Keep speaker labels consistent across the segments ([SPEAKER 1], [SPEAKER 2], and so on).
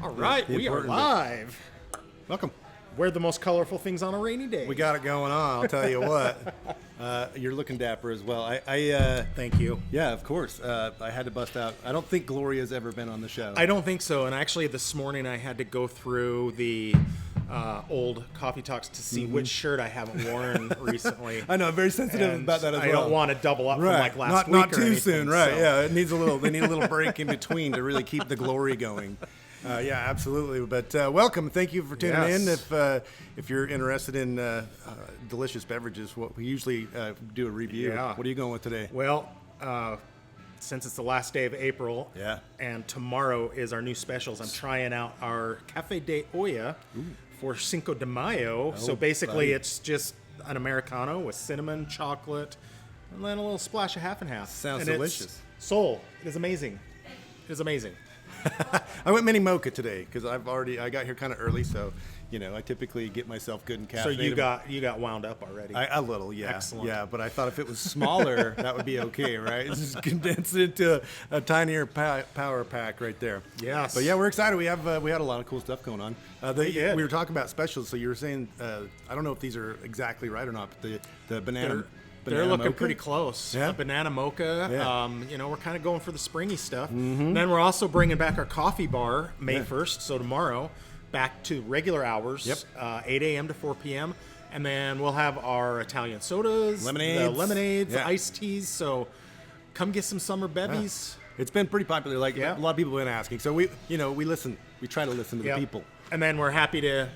[SPEAKER 1] All right, we are live.
[SPEAKER 2] Welcome.
[SPEAKER 1] We're the most colorful things on a rainy day.
[SPEAKER 2] We got it going on, I'll tell you what. You're looking dapper as well.
[SPEAKER 1] Thank you.
[SPEAKER 2] Yeah, of course. I had to bust out. I don't think Gloria's ever been on the show.
[SPEAKER 1] I don't think so. And actually, this morning I had to go through the old Coffee Talks to see which shirt I haven't worn recently.
[SPEAKER 2] I know, I'm very sensitive
[SPEAKER 1] And
[SPEAKER 2] about that as well.
[SPEAKER 1] I don't want to double up from like last week
[SPEAKER 2] Not
[SPEAKER 1] or
[SPEAKER 2] too
[SPEAKER 1] anything,
[SPEAKER 2] soon, right?
[SPEAKER 1] so.
[SPEAKER 2] Yeah, it needs a little. They need a little break in between to really keep the glory going. Yeah, absolutely. But welcome. Thank you for tuning in. If you're interested in delicious beverages, what we usually do a review.
[SPEAKER 1] Yeah.
[SPEAKER 2] What are you going with today?
[SPEAKER 1] Well, since it's the last day of April, and tomorrow is our new specials, I'm trying out our Café de Olla for Cinco de Mayo. So basically, it's just an Americano with cinnamon, chocolate, and then a little splash of half and half.
[SPEAKER 2] Sounds
[SPEAKER 1] and
[SPEAKER 2] delicious.
[SPEAKER 1] Soul. It is amazing. It is amazing.
[SPEAKER 2] I went mini mocha today because I got here kind of early, so I typically get myself good and
[SPEAKER 1] So
[SPEAKER 2] caffeinated.
[SPEAKER 1] you got wound up already.
[SPEAKER 2] A little, yeah.
[SPEAKER 1] Excellent.
[SPEAKER 2] Yeah, but I thought if it was smaller, that would be okay, right? Just condense it into a tinier power pack right there.
[SPEAKER 1] Yes.
[SPEAKER 2] But yeah, we're excited. We had a lot of cool stuff going on.
[SPEAKER 1] We did.
[SPEAKER 2] We were talking about specials, so you were saying I don't know if these are exactly right or not, but the banana.
[SPEAKER 1] They're looking
[SPEAKER 2] mocha?
[SPEAKER 1] pretty close.
[SPEAKER 2] Yeah.
[SPEAKER 1] A banana mocha.
[SPEAKER 2] Yeah.
[SPEAKER 1] We're kind of going for the springy stuff.
[SPEAKER 2] Mm-hmm.
[SPEAKER 1] And then we're also bringing back our coffee bar May 1st, so tomorrow, back to regular hours, 8 a.m. to 4 p.m. And then we'll have our Italian sodas, lemonades, iced teas. So come get some summer bevies.
[SPEAKER 2] Yeah. It's been pretty popular. Like a lot of people have been asking. So we listen. We try to listen to the people.
[SPEAKER 1] And then we're happy to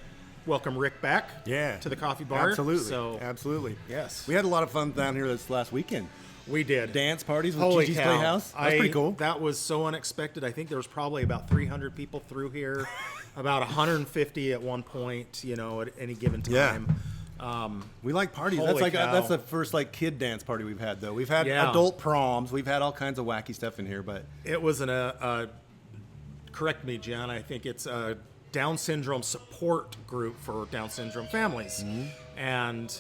[SPEAKER 1] welcome Rick back to the coffee bar.
[SPEAKER 2] Absolutely.
[SPEAKER 1] Yes.
[SPEAKER 2] We had a lot of fun down here this last weekend.
[SPEAKER 1] We did.
[SPEAKER 2] Dance parties with
[SPEAKER 1] Holy
[SPEAKER 2] Gigi's
[SPEAKER 1] cow.
[SPEAKER 2] Playhouse. That was pretty cool.
[SPEAKER 1] That was so unexpected. I think there was probably about 300 people through here, about 150 at one point, at any given time.
[SPEAKER 2] Yeah. We like parties.
[SPEAKER 1] Holy
[SPEAKER 2] That's the first kid dance party we've had, though. We've had adult proms. We've had all kinds of wacky stuff in here, but
[SPEAKER 1] it was correct me, John. I think it's a Down syndrome support group for Down syndrome families. And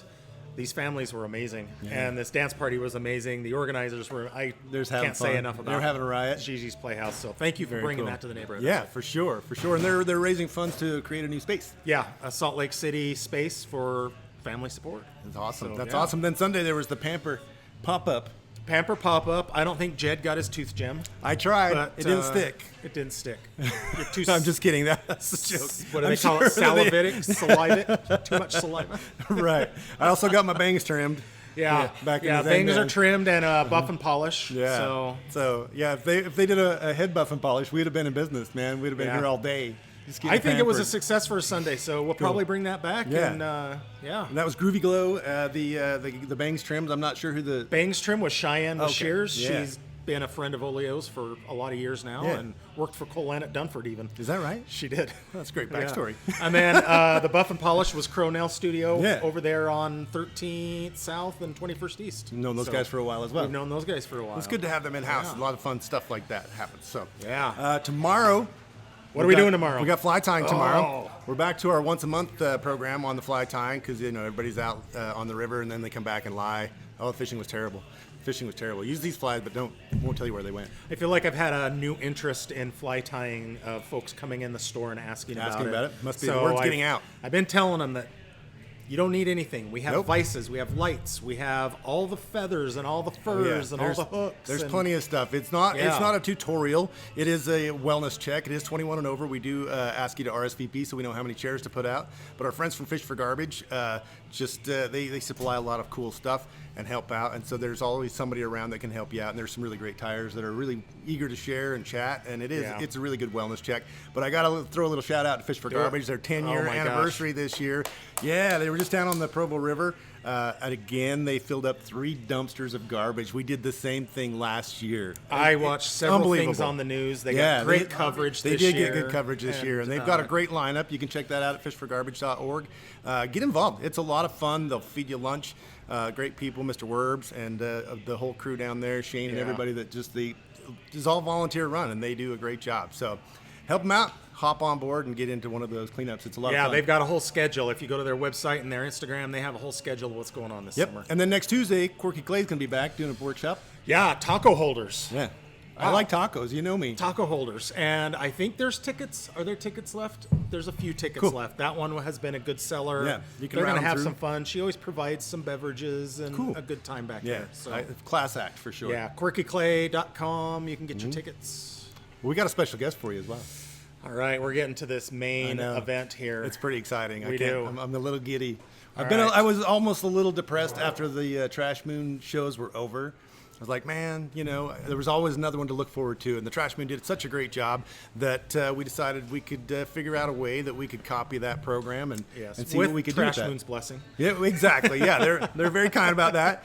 [SPEAKER 1] these families were amazing. And this dance party was amazing. The organizers were, can't say enough about
[SPEAKER 2] They're having a riot.
[SPEAKER 1] Gigi's Playhouse. So thank you for bringing that to the neighborhood.
[SPEAKER 2] Yeah, for sure. And they're raising funds to create a new space.
[SPEAKER 1] Yeah, a Salt Lake City space for family support.
[SPEAKER 2] That's awesome.
[SPEAKER 1] So,
[SPEAKER 2] That's awesome. Then Sunday there was the Pamper pop-up.
[SPEAKER 1] Pamper pop-up. I don't think Jed got his tooth gem.
[SPEAKER 2] I tried.
[SPEAKER 1] But,
[SPEAKER 2] it didn't stick.
[SPEAKER 1] It didn't stick.
[SPEAKER 2] No, I'm just kidding. That's a joke.
[SPEAKER 1] What do they call it? Salivating? Saliva? Too much saliva?
[SPEAKER 2] Right. I also got my bangs trimmed.
[SPEAKER 1] Back in the day. Bangs are trimmed and buff and polish.
[SPEAKER 2] Yeah. So if they did a head buff and polish, we'd have been in business, man. We'd have been here all day.
[SPEAKER 1] I think it was a success for a Sunday, so we'll probably bring that back.
[SPEAKER 2] And that was Groovy Glow. The bangs trimmed. I'm not sure who the
[SPEAKER 1] bangs trim was Cheyenne Shears.
[SPEAKER 2] Yeah.
[SPEAKER 1] She's been a friend of Oleo's for a lot of years now, and worked for Colin at Dunford even.
[SPEAKER 2] Is that right?
[SPEAKER 1] She did.
[SPEAKER 2] That's a great backstory.
[SPEAKER 1] And then the buff and polish was Cronell Studio over there on 13th South and 21st East.
[SPEAKER 2] We've known those guys for a while as well.
[SPEAKER 1] We've known those guys for a while.
[SPEAKER 2] It's good to have them in house. A lot of fun stuff like that happens. So
[SPEAKER 1] tomorrow. What are we doing tomorrow?
[SPEAKER 2] We got fly tying tomorrow. We're back to our once a month program on the fly tying because everybody's out on the river and then they come back and lie. Oh, the fishing was terrible. Use these flies, but won't tell you where they went.
[SPEAKER 1] I feel like I've had a new interest in fly tying. Folks coming in the store and asking about it.
[SPEAKER 2] Must be the word's getting out.
[SPEAKER 1] I've been telling them that you don't need anything. We have vices, we have lights, we have all the feathers and all the furs and all the hooks.
[SPEAKER 2] There's plenty of stuff. It's not a tutorial. It is a wellness check. It is 21 and over. We do ask you to RSVP so we know how many chairs to put out. But our friends from Fish for Garbage, they supply a lot of cool stuff and help out. And so there's always somebody around that can help you out. And there's some really great tires that are really eager to share and chat. And it's a really good wellness check. But I got to throw a little shout out to Fish for Garbage. Their 10-year anniversary this year. Yeah, they were just down on the Provo River. And again, they filled up 3 dumpsters of garbage. We did the same thing last year.
[SPEAKER 1] I watched several things on the news. They got great coverage this year.
[SPEAKER 2] They did get good coverage this year. And they've got a great lineup. You can check that out at fishforgarbage.org. Get involved. It's a lot of fun. They'll feed you lunch. Great people, Mr. Werbs, and the whole crew down there, Shane and everybody that is all volunteer run, and they do a great job. So help them out. Hop on board and get into one of those cleanups. It's a lot of fun.
[SPEAKER 1] Yeah, they've got a whole schedule. If you go to their website and their Instagram, they have a whole schedule of what's going on this summer.
[SPEAKER 2] And then next Tuesday, Quirky Clay's going to be back doing a workshop.
[SPEAKER 1] Yeah, taco holders.
[SPEAKER 2] Yeah. I like tacos. You know me.
[SPEAKER 1] Taco holders. And I think there's tickets. Are there tickets left? There's a few tickets left. That one has been a good seller.
[SPEAKER 2] Yeah, you can
[SPEAKER 1] They're going to
[SPEAKER 2] round
[SPEAKER 1] have
[SPEAKER 2] through.
[SPEAKER 1] some fun. She always provides some beverages and a good time back there. So
[SPEAKER 2] Class act for sure.
[SPEAKER 1] yeah, quirkyclay.com. You can get your tickets.
[SPEAKER 2] Well, we got a special guest for you as well.
[SPEAKER 1] All right, we're getting to this main event here.
[SPEAKER 2] It's pretty exciting. I'm a little giddy.
[SPEAKER 1] I
[SPEAKER 2] was almost a little depressed after the Trash Moon shows were over. I was like, man, there was always another one to look forward to. And the Trash Moon did such a great job that we decided we could figure out a way that we could copy that program and see what we could do with that.
[SPEAKER 1] Trash Moon's blessing.
[SPEAKER 2] Yeah, exactly. Yeah, they're very kind about that.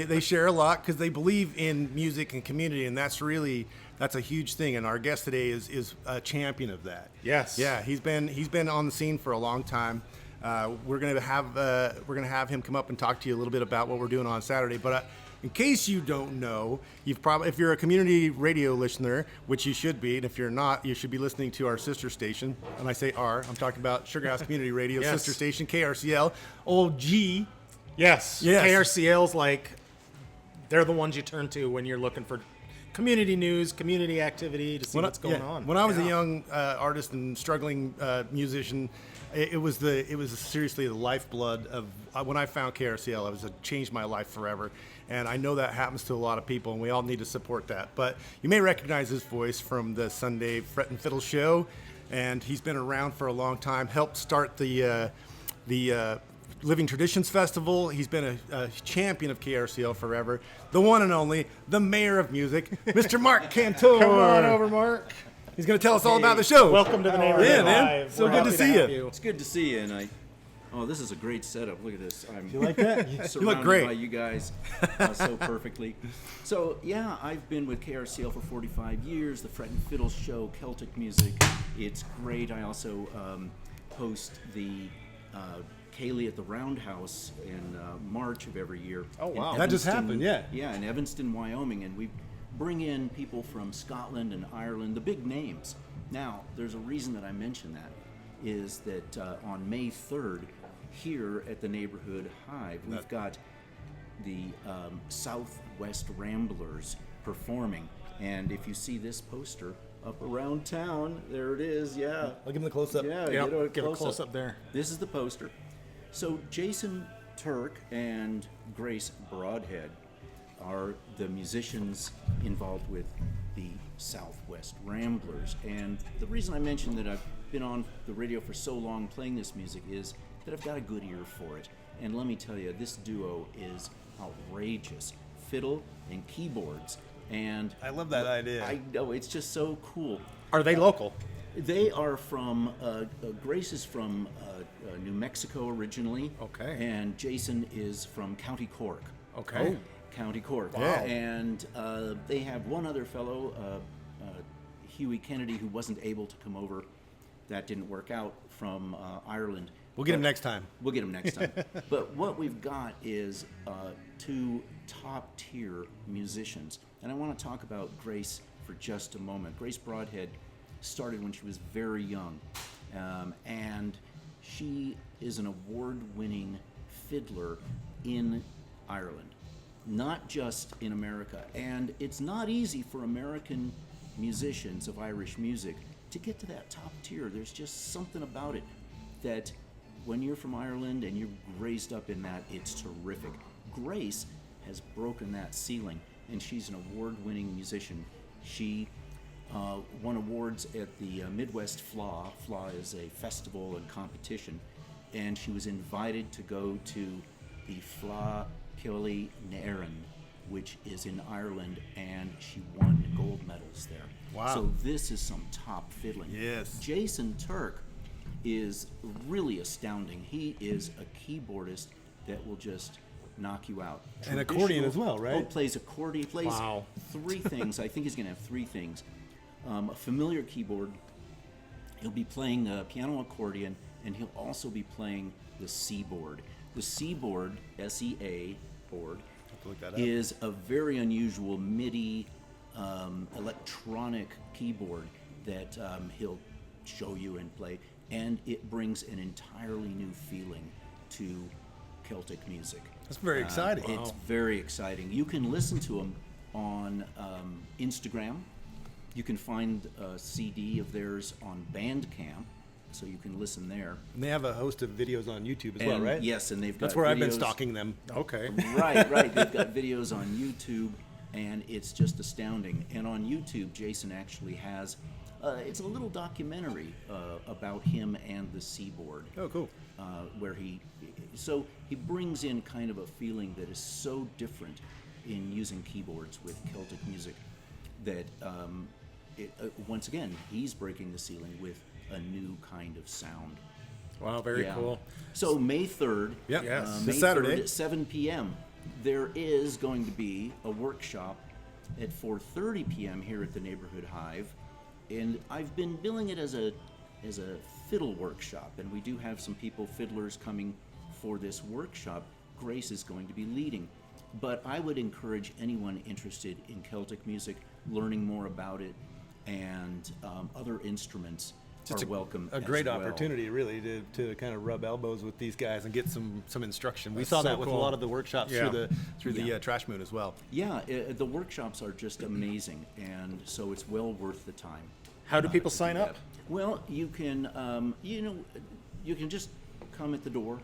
[SPEAKER 2] They share a lot because they believe in music and community, and that's a huge thing. And our guest today is a champion of that.
[SPEAKER 1] Yes.
[SPEAKER 2] Yeah, he's been on the scene for a long time. We're gonna have him come up and talk to you a little bit about what we're doing on Saturday. But in case you don't know, if you're a community radio listener, which you should be, and if you're not, you should be listening to our sister station. And I say I'm talking about Sugar House Community Radio sister station, KRCL. Old G.
[SPEAKER 1] Yes. KRCL's they're the ones you turn to when you're looking for community news, community activity to see what's going on.
[SPEAKER 2] When I was a young artist and struggling musician, it was seriously the lifeblood of when I found KRCL. It changed my life forever, and I know that happens to a lot of people, and we all need to support that. But you may recognize his voice from the Sunday Fret and Fiddle show, and he's been around for a long time. Helped start the Living Traditions Festival. He's been a champion of KRCL forever. The one and only, the mayor of music, Mr. Mark Cantor.
[SPEAKER 1] Come on over, Mark.
[SPEAKER 2] He's going to tell us all about the show.
[SPEAKER 1] Welcome to the Neighborhood
[SPEAKER 2] man.
[SPEAKER 1] Hive.
[SPEAKER 2] So good to see you.
[SPEAKER 3] It's good to see you, and this is a great setup. Look at this.
[SPEAKER 2] You like that?
[SPEAKER 3] Surrounded
[SPEAKER 2] You look great.
[SPEAKER 3] by you guys so perfectly. So yeah, I've been with KRCL for 45 years. The Fret and Fiddle show, Celtic music. It's great. I also host the Kaylee at the Roundhouse in March of every year.
[SPEAKER 1] Oh wow,
[SPEAKER 2] that just happened. Yeah.
[SPEAKER 3] Yeah, in Evanston, Wyoming, and we bring in people from Scotland and Ireland, the big names. Now, there's a reason that I mention that, is that on May 3rd, here at the Neighborhood Hive, we've got the Southwest Ramblers performing. And if you see this poster up around town, there it is, yeah.
[SPEAKER 2] I'll give him the close-up.
[SPEAKER 3] Yeah,
[SPEAKER 1] give a close-up there.
[SPEAKER 3] This is the poster. So Jason Turk and Grace Broadhead are the musicians involved with the Southwest Ramblers. And the reason I mentioned that I've been on the radio for so long playing this music is that I've got a good ear for it. And let me tell you, this duo is outrageous. Fiddle and keyboards. And
[SPEAKER 2] I love that idea.
[SPEAKER 3] I know, it's just so cool.
[SPEAKER 1] Are they local?
[SPEAKER 3] They are from, Grace is from New Mexico originally.
[SPEAKER 1] Okay.
[SPEAKER 3] And Jason is from County Cork.
[SPEAKER 1] Okay.
[SPEAKER 3] County Cork.
[SPEAKER 1] Wow.
[SPEAKER 3] And they have one other fellow, Huey Kennedy, who wasn't able to come over. That didn't work out, from Ireland.
[SPEAKER 2] We'll get him next time.
[SPEAKER 3] We'll get him next time. But what we've got is two top-tier musicians. And I want to talk about Grace for just a moment. Grace Broadhead started when she was very young. And she is an award-winning fiddler in Ireland, not just in America. And it's not easy for American musicians of Irish music to get to that top tier. There's just something about it that when you're from Ireland and you're raised up in that, it's terrific. Grace has broken that ceiling, and she's an award-winning musician. She won awards at the Midwest FLA. FLA is a festival and competition, and she was invited to go to the FLA Ceoilí Nairn, which is in Ireland, and she won gold medals there.
[SPEAKER 2] Wow.
[SPEAKER 3] So this is some top fiddling.
[SPEAKER 2] Yes.
[SPEAKER 3] Jason Turk is really astounding. He is a keyboardist that will just knock you out.
[SPEAKER 2] And accordion as well, right?
[SPEAKER 3] Oh, plays accordion. Plays
[SPEAKER 1] Wow.
[SPEAKER 3] three things. I think he's going to have three things. A familiar keyboard. He'll be playing the piano accordion, and he'll also be playing the C board. The C board, SEA board,
[SPEAKER 2] Look that up.
[SPEAKER 3] is a very unusual MIDI electronic keyboard that he'll show you and play, and it brings an entirely new feeling to Celtic music.
[SPEAKER 2] That's very exciting.
[SPEAKER 3] It's very exciting. You can listen to him on Instagram. You can find a CD of theirs on Bandcamp, so you can listen there.
[SPEAKER 2] And they have a host of videos on YouTube as well, right?
[SPEAKER 3] Yes, and they've got
[SPEAKER 2] That's where I've been
[SPEAKER 3] videos-
[SPEAKER 2] stalking them.
[SPEAKER 1] Okay.
[SPEAKER 3] Right. They've got videos on YouTube, and it's just astounding. And on YouTube, Jason actually has, it's a little documentary about him and the Seaboard.
[SPEAKER 2] Oh, cool.
[SPEAKER 3] Where he brings in kind of a feeling that is so different in using keyboards with Celtic music that once again, he's breaking the ceiling with a new kind of sound.
[SPEAKER 1] Wow, very cool.
[SPEAKER 3] So May 3rd,
[SPEAKER 2] Yep.
[SPEAKER 1] Yes.
[SPEAKER 3] May
[SPEAKER 2] This Saturday
[SPEAKER 3] 3rd at 7 p.m., there is going to be a workshop at 4:30 p.m. here at the Neighborhood Hive. And I've been billing it as a fiddle workshop, and we do have some fiddlers coming for this workshop. Grace is going to be leading. But I would encourage anyone interested in Celtic music, learning more about it, and other instruments are welcome.
[SPEAKER 2] A great
[SPEAKER 3] as well.
[SPEAKER 2] opportunity, really, to kind of rub elbows with these guys and get some instruction. We
[SPEAKER 1] That's
[SPEAKER 2] saw
[SPEAKER 1] so
[SPEAKER 2] that with
[SPEAKER 1] cool.
[SPEAKER 2] a lot of the workshops
[SPEAKER 1] Yeah.
[SPEAKER 2] through the Trash Moon as well.
[SPEAKER 3] Yeah, the workshops are just amazing, and so it's well worth the time.
[SPEAKER 1] How do people
[SPEAKER 3] to
[SPEAKER 1] sign
[SPEAKER 3] do
[SPEAKER 1] up?
[SPEAKER 3] that. Well, you can, you can just come at the door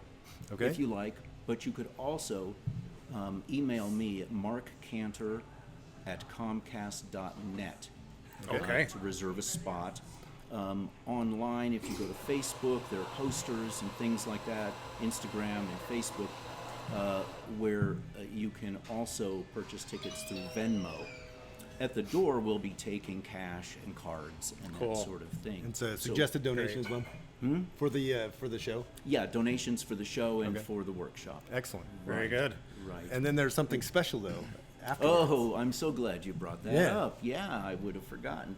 [SPEAKER 3] if you like, but you could also email me at markcantor@comcast.net
[SPEAKER 1] Okay.
[SPEAKER 3] to reserve a spot. Online, if you go to Facebook, there are posters and things like that, Instagram and Facebook, where you can also purchase tickets through Venmo. At the door, we'll be taking cash and cards and
[SPEAKER 1] Cool.
[SPEAKER 3] that sort of thing.
[SPEAKER 2] It's a
[SPEAKER 3] So-
[SPEAKER 2] suggested donation as well for the show.
[SPEAKER 3] Yeah, donations for the show and for the workshop.
[SPEAKER 2] Excellent.
[SPEAKER 1] Very
[SPEAKER 3] Right.
[SPEAKER 1] good.
[SPEAKER 3] Right.
[SPEAKER 2] And then there's something special though. Afterwards.
[SPEAKER 3] Oh, I'm so glad you brought that
[SPEAKER 2] Yeah.
[SPEAKER 3] up. Yeah, I would have forgotten.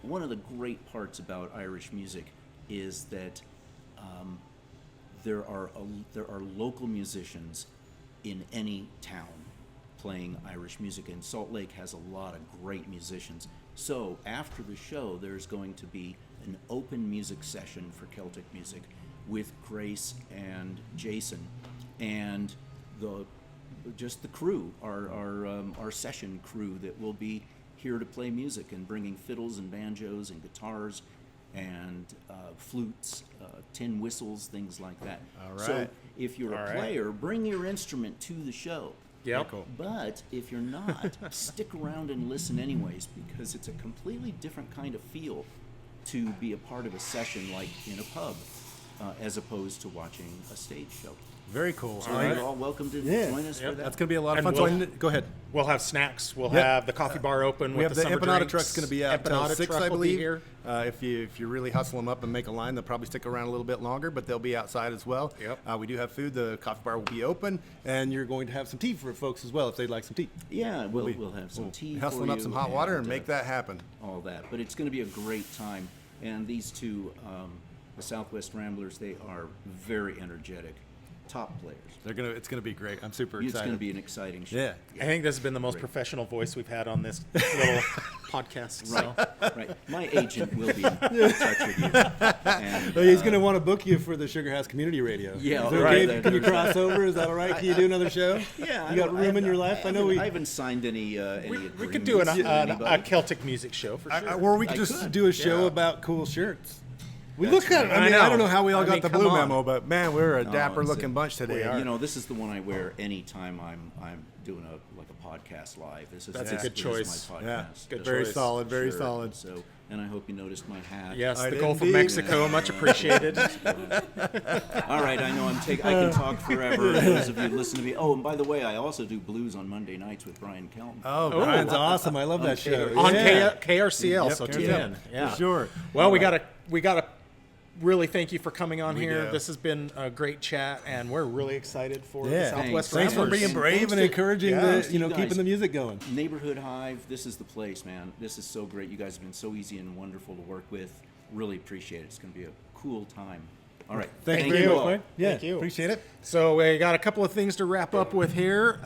[SPEAKER 3] One of the great parts about Irish music is that there are local musicians in any town playing Irish music, and Salt Lake has a lot of great musicians. So after the show, there's going to be an open music session for Celtic music with Grace and Jason, and the crew, our session crew that will be here to play music and bringing fiddles and banjos and guitars and flutes, tin whistles, things like that.
[SPEAKER 2] All
[SPEAKER 3] So
[SPEAKER 2] right.
[SPEAKER 3] if you're
[SPEAKER 1] All
[SPEAKER 3] a
[SPEAKER 1] right.
[SPEAKER 3] player, bring your instrument to the show.
[SPEAKER 1] Yep.
[SPEAKER 2] Cool.
[SPEAKER 3] But if you're not, stick around and listen anyways, because it's a completely different kind of feel to be a part of a session like in a pub, as opposed to watching a stage show.
[SPEAKER 2] Very cool.
[SPEAKER 3] So
[SPEAKER 2] So
[SPEAKER 3] you're all welcome to join us for
[SPEAKER 1] Yep.
[SPEAKER 3] that.
[SPEAKER 2] that's going to be a lot of
[SPEAKER 1] And
[SPEAKER 2] fun.
[SPEAKER 1] we'll-
[SPEAKER 2] Go ahead.
[SPEAKER 1] We'll have snacks. We'll
[SPEAKER 2] Yep.
[SPEAKER 1] have the coffee bar open.
[SPEAKER 2] We
[SPEAKER 1] with
[SPEAKER 2] have the
[SPEAKER 1] summer
[SPEAKER 2] empanada
[SPEAKER 1] drinks.
[SPEAKER 2] truck's going to be out until
[SPEAKER 1] Empanada
[SPEAKER 2] 6,
[SPEAKER 1] truck
[SPEAKER 2] I
[SPEAKER 1] will be
[SPEAKER 2] believe.
[SPEAKER 1] here.
[SPEAKER 2] If you really hustle them up and make a line, they'll probably stick around a little bit longer, but they'll be outside as well.
[SPEAKER 1] Yep.
[SPEAKER 2] We do have food. The coffee bar will be open, and you're going to have some tea for folks as well if they'd like some tea.
[SPEAKER 3] Yeah, we'll have some tea.
[SPEAKER 2] Hustling
[SPEAKER 3] for
[SPEAKER 2] up
[SPEAKER 3] you
[SPEAKER 2] some hot water and make that happen.
[SPEAKER 3] all that. But it's going to be a great time. And these two, the Southwest Ramblers, they are very energetic, top players.
[SPEAKER 2] It's gonna be great. I'm super
[SPEAKER 3] It's
[SPEAKER 2] excited.
[SPEAKER 3] going to be an exciting show.
[SPEAKER 2] Yeah.
[SPEAKER 1] I think this has been the most professional voice we've had on this little podcast. So.
[SPEAKER 3] Right. My agent will be in touch with you. And,
[SPEAKER 2] Well, he's going to want to book you for the Sugar House Community Radio.
[SPEAKER 3] Yeah,
[SPEAKER 2] Is it
[SPEAKER 3] right.
[SPEAKER 2] okay? Can you cross over? Is that all right? Can you do another show?
[SPEAKER 3] Yeah,
[SPEAKER 2] You got room in your life? I know
[SPEAKER 3] I haven't signed any.
[SPEAKER 1] We could do
[SPEAKER 3] agreements with
[SPEAKER 1] a
[SPEAKER 3] anybody.
[SPEAKER 1] Celtic music show for sure.
[SPEAKER 2] Or we could
[SPEAKER 3] I
[SPEAKER 2] just
[SPEAKER 3] could,
[SPEAKER 2] do a show
[SPEAKER 1] yeah.
[SPEAKER 2] about cool shirts. We look at.
[SPEAKER 1] right.
[SPEAKER 2] I mean,
[SPEAKER 1] I
[SPEAKER 2] I
[SPEAKER 1] know.
[SPEAKER 2] don't know how we all
[SPEAKER 1] I
[SPEAKER 2] got
[SPEAKER 1] mean,
[SPEAKER 2] the
[SPEAKER 1] come
[SPEAKER 2] blue
[SPEAKER 1] on.
[SPEAKER 2] memo, but man, we're a dapper
[SPEAKER 3] it's a-
[SPEAKER 2] looking bunch today.
[SPEAKER 1] are.
[SPEAKER 3] You know, this is the one I wear anytime I'm doing a podcast live. This is
[SPEAKER 1] That's a good
[SPEAKER 3] this is
[SPEAKER 1] choice.
[SPEAKER 3] my podcast.
[SPEAKER 2] Yeah,
[SPEAKER 1] Good
[SPEAKER 2] very
[SPEAKER 1] choice.
[SPEAKER 2] solid, very
[SPEAKER 3] Sure.
[SPEAKER 2] solid.
[SPEAKER 3] So, and I hope you noticed my hat.
[SPEAKER 1] Yes,
[SPEAKER 2] I
[SPEAKER 1] the
[SPEAKER 2] did
[SPEAKER 1] Gulf of
[SPEAKER 2] indeed.
[SPEAKER 1] Mexico, much appreciated.
[SPEAKER 3] All right, I know I can talk forever. Those of you who listen to me. Oh, and by the way, I also do blues on Monday nights with Brian Kelton.
[SPEAKER 2] Oh, Brian's awesome. I love that show.
[SPEAKER 1] On
[SPEAKER 2] Yeah.
[SPEAKER 1] KRCL,
[SPEAKER 2] Yep,
[SPEAKER 1] so
[SPEAKER 2] KRCL.
[SPEAKER 1] tune in. Yeah,
[SPEAKER 2] For sure.
[SPEAKER 1] Well, we gotta really thank you for coming on
[SPEAKER 2] We
[SPEAKER 1] here.
[SPEAKER 2] do.
[SPEAKER 1] This has been a great chat, and we're really excited for the
[SPEAKER 2] Yeah.
[SPEAKER 1] Southwest
[SPEAKER 2] Thanks for
[SPEAKER 1] Ramblers.
[SPEAKER 2] being brave
[SPEAKER 3] Thanks
[SPEAKER 2] and
[SPEAKER 3] to-
[SPEAKER 2] encouraging
[SPEAKER 1] yeah,
[SPEAKER 3] you guys.
[SPEAKER 2] keeping the music going.
[SPEAKER 3] Neighborhood Hive, this is the place, man. This is so great. You guys have been so easy and wonderful to work with. Really appreciate it. It's going to be a cool time. All right.
[SPEAKER 2] Thank
[SPEAKER 1] Thank
[SPEAKER 2] you.
[SPEAKER 1] you.
[SPEAKER 2] Clay. Yeah,
[SPEAKER 1] Thank you.
[SPEAKER 2] appreciate it.
[SPEAKER 1] So we got a couple of things to wrap up with here.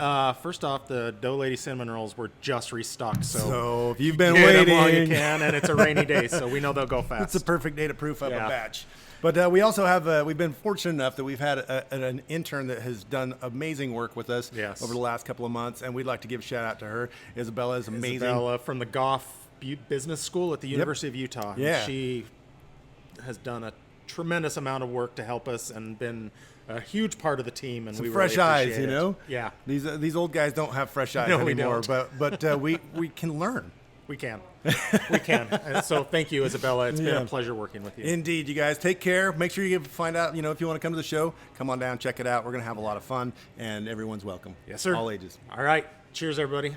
[SPEAKER 1] First off, the Dough Lady cinnamon rolls were just restocked,
[SPEAKER 2] So if you've been
[SPEAKER 1] get 'em
[SPEAKER 2] waiting,
[SPEAKER 1] while you can, and it's a rainy day, so we know they'll go fast.
[SPEAKER 2] it's a perfect day to proof up
[SPEAKER 1] Yeah.
[SPEAKER 2] a batch. But we also have, we've been fortunate enough that we've had an intern that has done amazing work with us
[SPEAKER 1] Yes.
[SPEAKER 2] over the last couple of months, and we'd like to give a shout out to her. Isabella is amazing.
[SPEAKER 1] Isabella from the Goff business school at the University of Utah.
[SPEAKER 2] Yeah.
[SPEAKER 1] She has done a tremendous amount of work to help us and been a huge part of the team. And
[SPEAKER 2] Some
[SPEAKER 1] we
[SPEAKER 2] fresh
[SPEAKER 1] really
[SPEAKER 2] eyes,
[SPEAKER 1] appreciate
[SPEAKER 2] you
[SPEAKER 1] it.
[SPEAKER 2] know?
[SPEAKER 1] Yeah.
[SPEAKER 2] These old guys don't have fresh eyes
[SPEAKER 1] No, we
[SPEAKER 2] anymore,
[SPEAKER 1] don't.
[SPEAKER 2] but we can learn.
[SPEAKER 1] We can. We can. And so thank you, Isabella. It's been
[SPEAKER 2] Yeah.
[SPEAKER 1] a pleasure working with you.
[SPEAKER 2] Indeed, you guys. Take care. Make sure you find out, if you want to come to the show, come on down, check it out. We're going to have a lot of fun, and everyone's welcome.
[SPEAKER 1] Yes, sir.
[SPEAKER 2] All ages.
[SPEAKER 1] All right. Cheers, everybody.